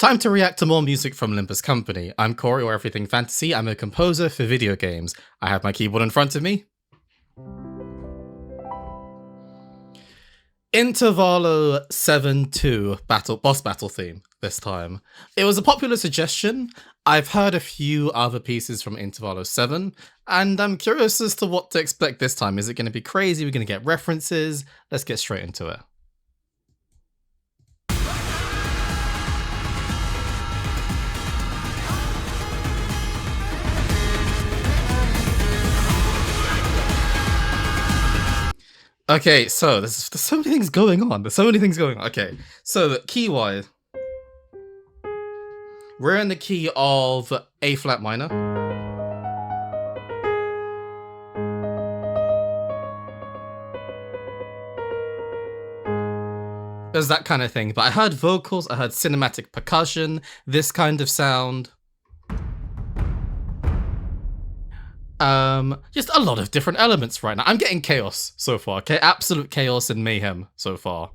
Time to react to more music from Limbus Company. I'm Corey, or Everything Fantasy. I'm a composer for video games. I have my keyboard in front of me. Intervallo VII-2 boss battle theme this time. It was a popular suggestion. I've heard a few other pieces from Intervallo 7, and I'm curious as to what to expect this time. Is it going to be crazy? We're going to get references? Let's get straight into it. Okay, so there's so many things going on. Okay, so the key-wise, we're in the key of A flat minor. There's that kind of thing, but I heard vocals, I heard cinematic percussion, this kind of sound. Just a lot of different elements right now. I'm getting chaos so far, okay? Absolute chaos and mayhem so far.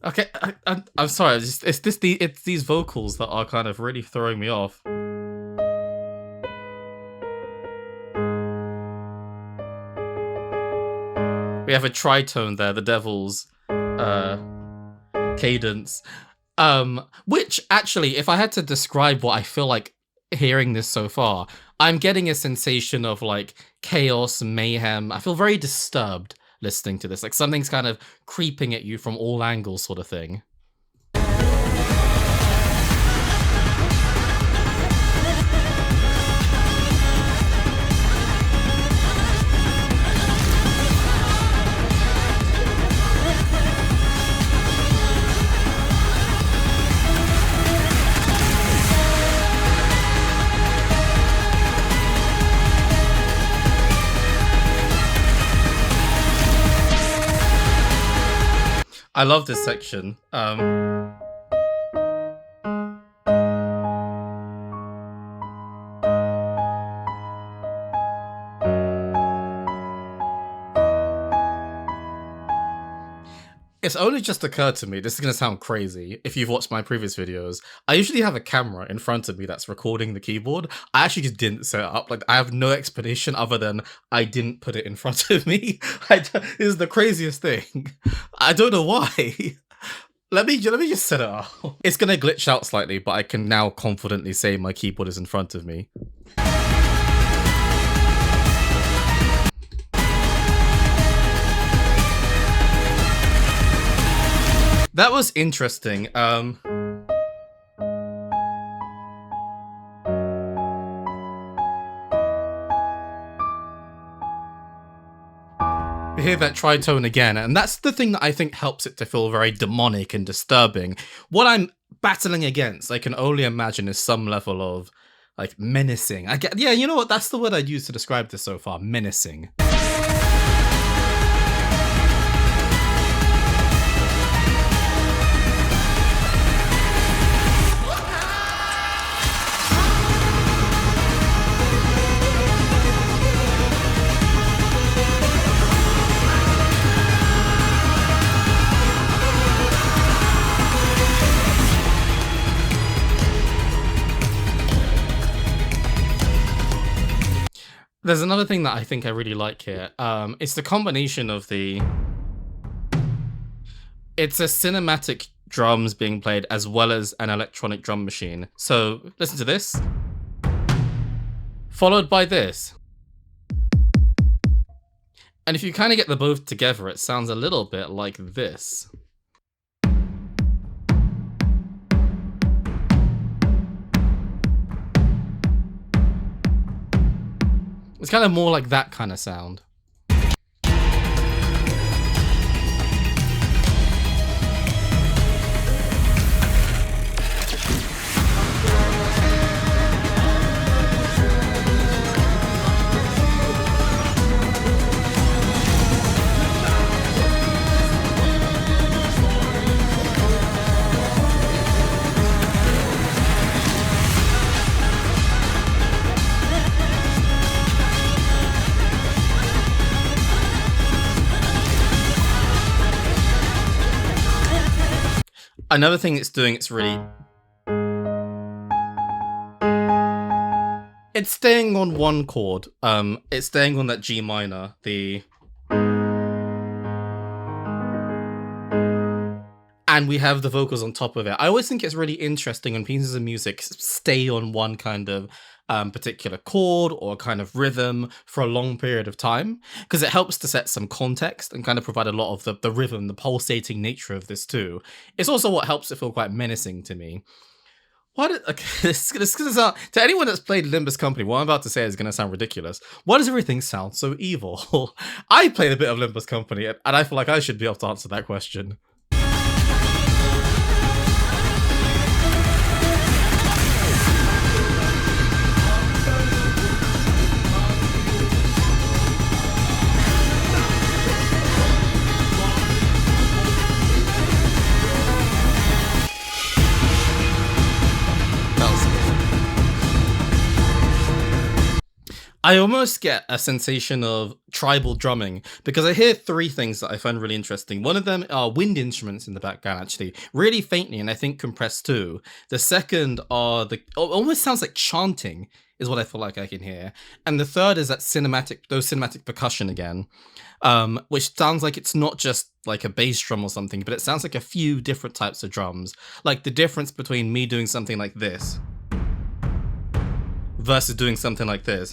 Okay, I'm sorry. It's these vocals that are kind of really throwing me off. We have a tritone there, the devil's cadence. Which actually, if I had to describe what I feel like hearing this so far, I'm getting a sensation of like chaos, mayhem. I feel very disturbed listening to this, like something's kind of creeping at you from all angles sort of thing. I love this section. It's only just occurred to me, this is going to sound crazy if you've watched my previous videos. I usually have a camera in front of me that's recording the keyboard. I actually just didn't set it up. Like, I have no explanation other than I didn't put it in front of me. This is the craziest thing. I don't know why. Let me just set it up. It's going to glitch out slightly, but I can now confidently say my keyboard is in front of me. That was interesting. We hear that tritone again, and that's the thing that I think helps it to feel very demonic and disturbing. What I'm battling against, I can only imagine, is some level of like menacing. Yeah, you know what? That's the word I'd use to describe this so far. Menacing. There's another thing that I think I really like here. It's the combination of it's a cinematic drums being played as well as an electronic drum machine. So listen to this. Followed by this. And if you kind of get the both together, it sounds a little bit like this. It's kind of more like that kind of sound. Another thing it's doing, it's really... It's staying on one chord. It's staying on that G minor, and we have the vocals on top of it. I always think it's really interesting when pieces of music stay on one kind of particular chord or kind of rhythm for a long period of time, because it helps to set some context and kind of provide a lot of the rhythm, the pulsating nature of this too. It's also what helps it feel quite menacing to me. Okay, this is gonna sound, to anyone that's played Limbus Company, what I'm about to say is gonna sound ridiculous. Why does everything sound so evil? I played a bit of Limbus Company, and I feel like I should be able to answer that question. I almost get a sensation of tribal drumming because I hear three things that I find really interesting. One of them are wind instruments in the background, actually, really faintly, and I think compressed too. The second are almost sounds like chanting is what I feel like I can hear. And the third is that cinematic percussion again, which sounds like it's not just like a bass drum or something, but it sounds like a few different types of drums. Like the difference between me doing something like this versus doing something like this.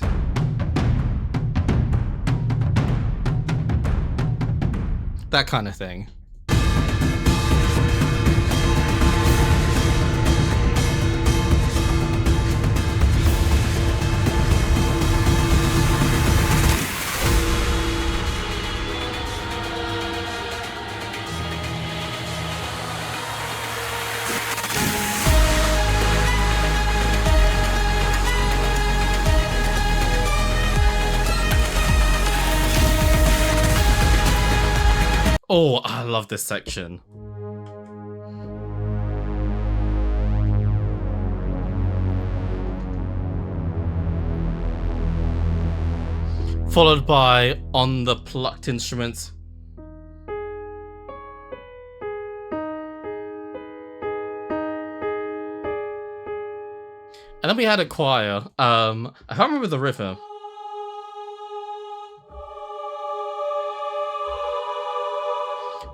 That kind of thing. Oh, I love this section. Followed by on the plucked instruments. And then we had a choir. I can't remember the rhythm.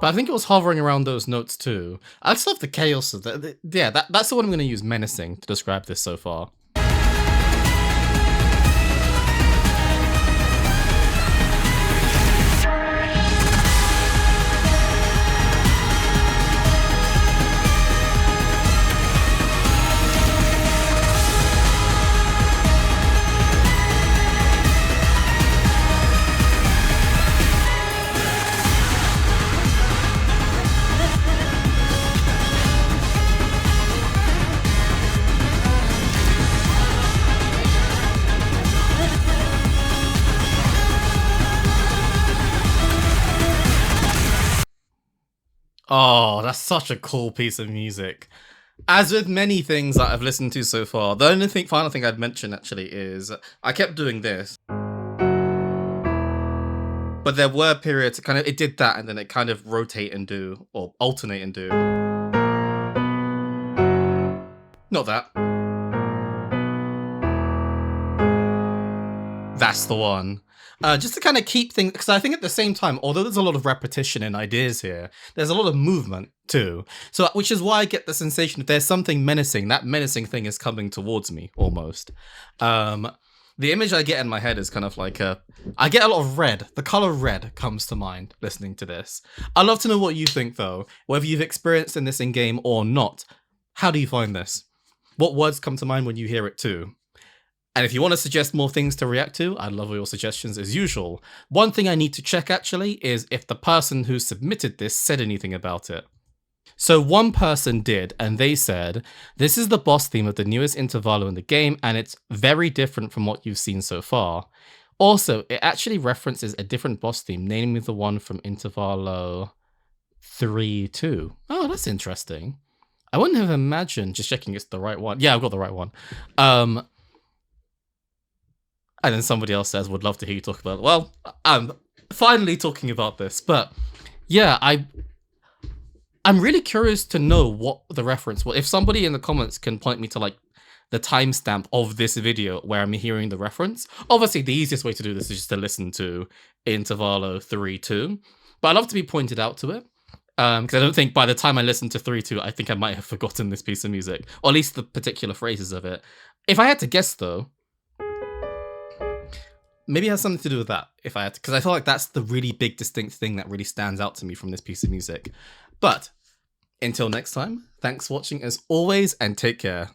But I think it was hovering around those notes too. I just love the chaos of that. Yeah, that's the one I'm going to use, menacing, to describe this so far. Oh, that's such a cool piece of music. As with many things that I've listened to so far, the only final thing I'd mention actually is I kept doing this. But there were periods it did that and then it kind of rotate and do, or alternate and do. Not that. That's the one. Just to kind of keep things, because I think at the same time, although there's a lot of repetition in ideas here, there's a lot of movement too. So, which is why I get the sensation if there's something menacing, that menacing thing is coming towards me almost. The image I get in my head is kind of like I get a lot of red. The color red comes to mind listening to this. I'd love to know what you think though, whether you've experienced in this in game or not. How do you find this? What words come to mind when you hear it too? And if you want to suggest more things to react to, I'd love all your suggestions as usual. One thing I need to check actually is if the person who submitted this said anything about it. So one person did, and they said, this is the boss theme of the newest Intervallo in the game, and it's very different from what you've seen so far. Also, it actually references a different boss theme, namely the one from Intervallo VII-2. Oh, that's interesting. I wouldn't have imagined, just checking it's the right one. Yeah, I've got the right one. And then somebody else says, would love to hear you talk about it. Well, I'm finally talking about this. But yeah, I'm really curious to know what the reference was. If somebody in the comments can point me to like the timestamp of this video where I'm hearing the reference. Obviously, the easiest way to do this is just to listen to Intervallo 3-2, but I'd love to be pointed out to it. Because I don't think by the time I listen to 3-2, I think I might have forgotten this piece of music, or at least the particular phrases of it. If I had to guess, though, maybe it has something to do with that, if I had to, because I feel like that's the really big distinct thing that really stands out to me from this piece of music. But until next time, thanks for watching as always, and take care.